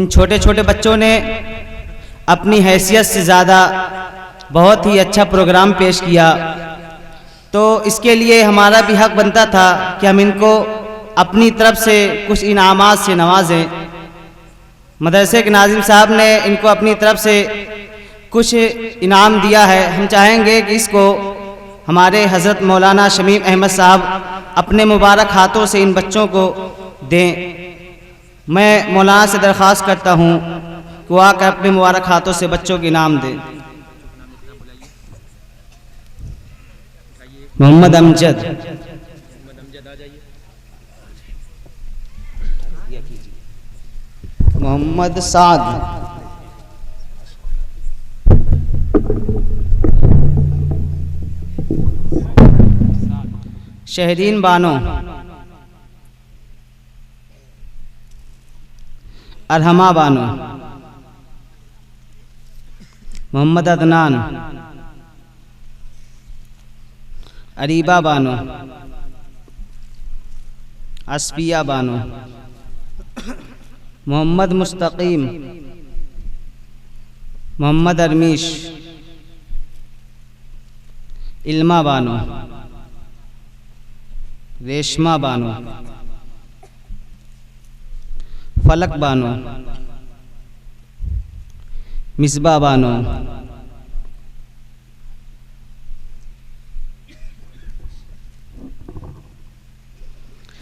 इन छोटे छोटे बच्चों ने अपनी हैसियत से ज़्यादा बहुत ही अच्छा प्रोग्राम पेश किया, तो इसके लिए हमारा भी हक बनता था कि हम इनको अपनी तरफ से कुछ इनामात से नवाजें। मदरसे के नाज़िम साहब ने इनको अपनी तरफ से कुछ इनाम दिया है। हम चाहेंगे कि इसको हमारे हज़रत मौलाना शमीम अहमद साहब अपने मुबारक हाथों से इन बच्चों को दें। मैं मौलाना से दरख्वास्त करता हूँ कि वो आकर अपने मुबारक हाथों से बच्चों के इनाम दें। मोहम्मद अमजद, मोहम्मद साद, शहरीन बानो, अरहमा बानो, मोहम्मद अदनान, अरीबा बानो, अस्फिया बानो, मोहम्मद मुस्तकीम, मोहम्मद अरमीश, इल्मा बानो, रेशमा बानो, फलक बानो, मिसबा बानो,